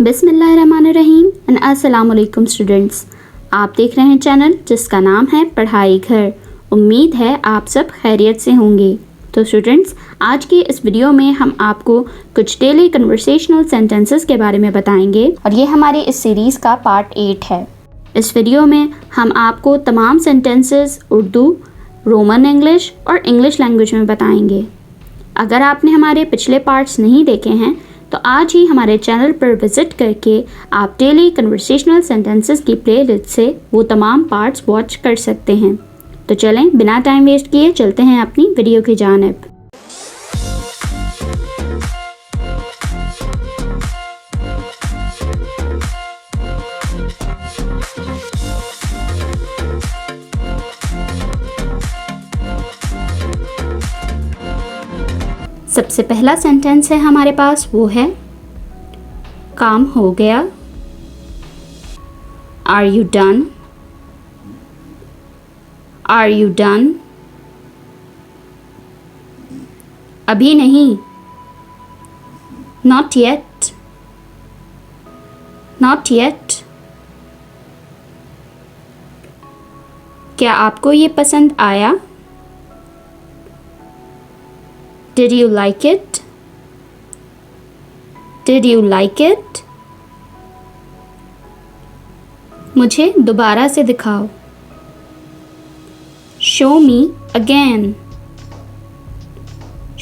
बिस्मिल्लाहिर्रहमानिर्रहीम एंड अस्सलाम वालेकुम स्टूडेंट्स। आप देख रहे हैं चैनल जिसका नाम है पढ़ाई घर। उम्मीद है आप सब खैरियत से होंगे। तो स्टूडेंट्स, आज की इस वीडियो में हम आपको कुछ डेली कन्वर्सेशनल सेंटेंसेस के बारे में बताएंगे और ये हमारी इस सीरीज़ का पार्ट 8 है। इस वीडियो में हम आपको तमाम सेंटेंसेस उर्दू, रोमन इंग्लिश और इंग्लिश लैंग्वेज में बताएंगे। अगर आपने हमारे पिछले पार्ट्स नहीं देखे हैं तो आज ही हमारे चैनल पर विज़िट करके आप डेली कन्वर्सेशनल सेंटेंसेस की प्लेलिस्ट से वो तमाम पार्ट्स वॉच कर सकते हैं। तो चलें, बिना टाइम वेस्ट किए चलते हैं अपनी वीडियो की जानिब। सबसे पहला सेंटेंस है हमारे पास, वो है काम हो गया। Are you done? Are you done? अभी नहीं। Not yet. Not yet. क्या आपको ये पसंद आया? Did you like it? Did you like it? मुझे दोबारा से दिखाओ। Show me again.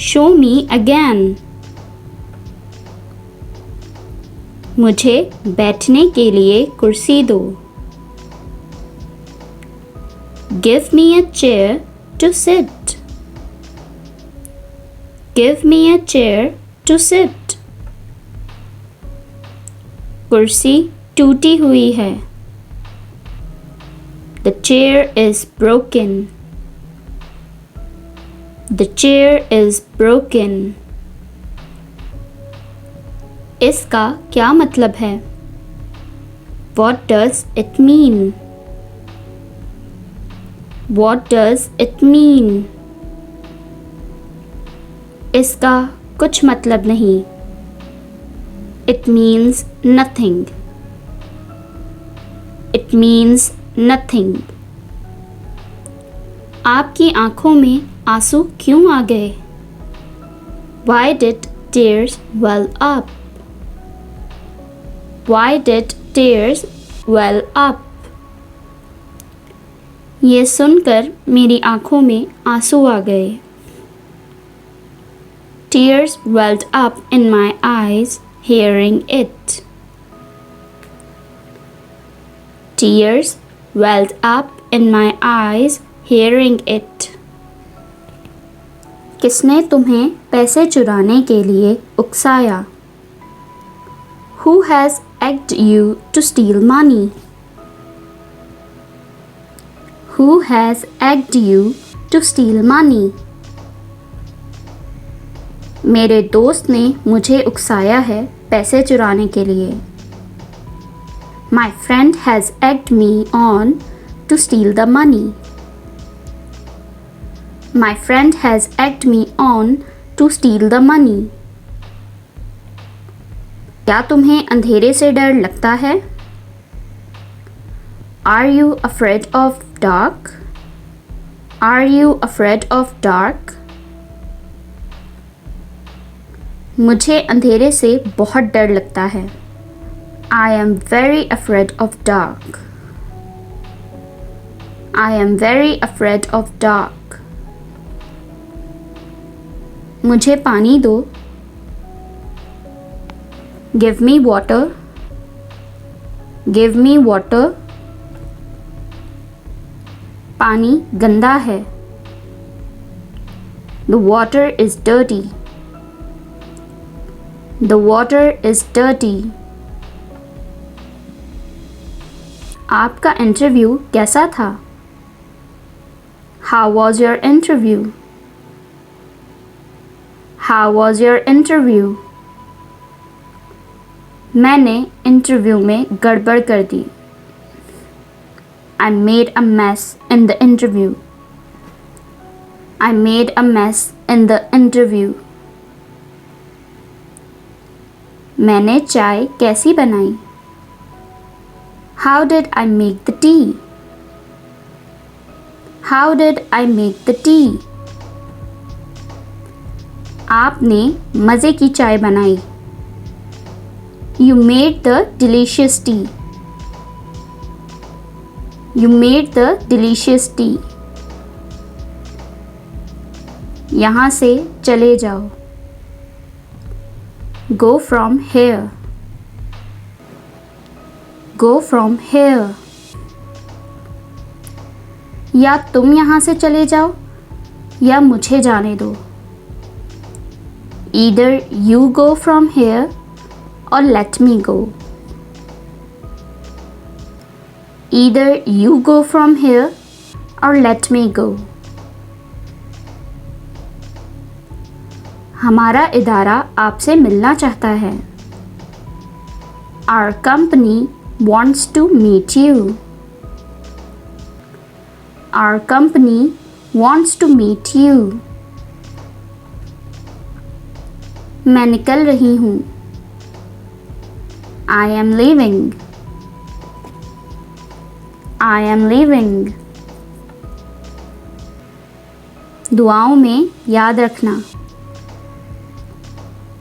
Show me again. मुझे बैठने के लिए कुर्सी दो। Give me a chair to sit. Give me a chair to sit. कुर्सी टूटी हुई है। The chair is broken. The chair is broken. इसका क्या मतलब है? What does it mean? What does it mean? इसका कुछ मतलब नहीं। It means nothing. It means nothing. आपकी आंखों में आंसू क्यों आ गए? Why did tears well up? Why did tears well up? ये सुनकर मेरी आंखों में आंसू आ गए। Tears welled up in my eyes hearing it. Tears welled up in my eyes hearing it. किसने तुम्हें पैसे चुराने के लिए उकसाया? Who has egged you to steal money? Who has egged you to steal money? मेरे दोस्त ने मुझे उकसाया है पैसे चुराने के लिए। My friend has egged me on to steal the money. My friend has egged me on to steal the money. क्या तुम्हें अंधेरे से डर लगता है? Are you afraid of dark? Are you afraid of dark? मुझे अंधेरे से बहुत डर लगता है। I am very afraid of dark. I am very afraid of dark. मुझे पानी दो। Give me water. Give me water. पानी गंदा है। The water is dirty. The water is dirty. आपका इंटरव्यू कैसा था? How was your interview? How was your interview? मैंने इंटरव्यू में गड़बड़ कर दी। I made a mess in the interview. I made a mess in the interview. मैंने चाय कैसी बनाई? How did I make the tea? How did I make the tea? आपने मज़े की चाय बनाई। You made the delicious tea. You made the delicious tea. यहाँ से चले जाओ। Go from here. Go from here. या तुम यहाँ से चले जाओ या मुझे जाने दो। Either you go from here or let me go. Either you go from here or let me go. हमारा इदारा आपसे मिलना चाहता है। Our company wants to meet you. Our company wants to meet you. मैं निकल रही हूँ। I am leaving. I am leaving. दुआओं में याद रखना।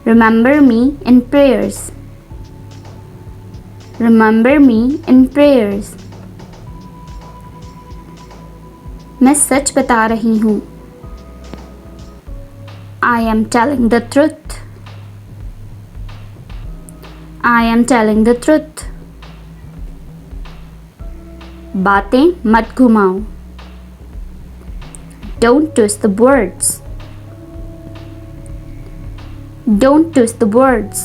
Remember me in prayers. Remember me in prayers. मैं सच बता रही हूँ। I am telling the truth. I am telling the truth. बातें मत घुमाओ। Don't twist the words. Don't twist the words.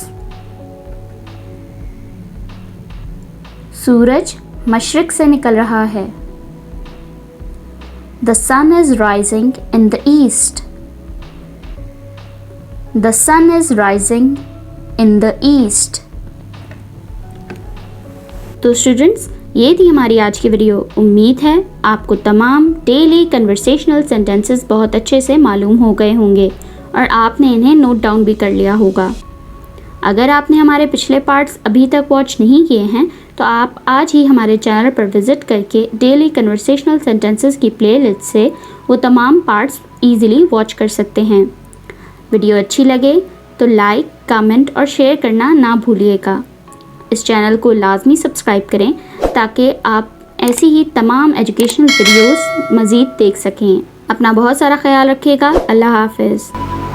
सूरज मशरिक से निकल रहा है। The sun is rising in the east. The sun is rising in the east. तो students, ये थी हमारी आज की वीडियो। उम्मीद है आपको तमाम डेली कन्वर्सेशनल सेंटेंसेस बहुत अच्छे से मालूम हो गए होंगे और आपने इन्हें नोट डाउन भी कर लिया होगा। अगर आपने हमारे पिछले पार्ट्स अभी तक वॉच नहीं किए हैं तो आप आज ही हमारे चैनल पर विज़िट करके डेली कन्वर्सेशनल सेंटेंसेस की प्लेलिस्ट से वो तमाम पार्ट्स इजीली वॉच कर सकते हैं। वीडियो अच्छी लगे तो लाइक, कमेंट और शेयर करना ना भूलिएगा। इस चैनल को लाजमी सब्सक्राइब करें ताकि आप ऐसी ही तमाम एजुकेशनल वीडियोस मज़ीद देख सकें। अपना बहुत सारा ख्याल रखिएगा। अल्लाह हाफ़िज़।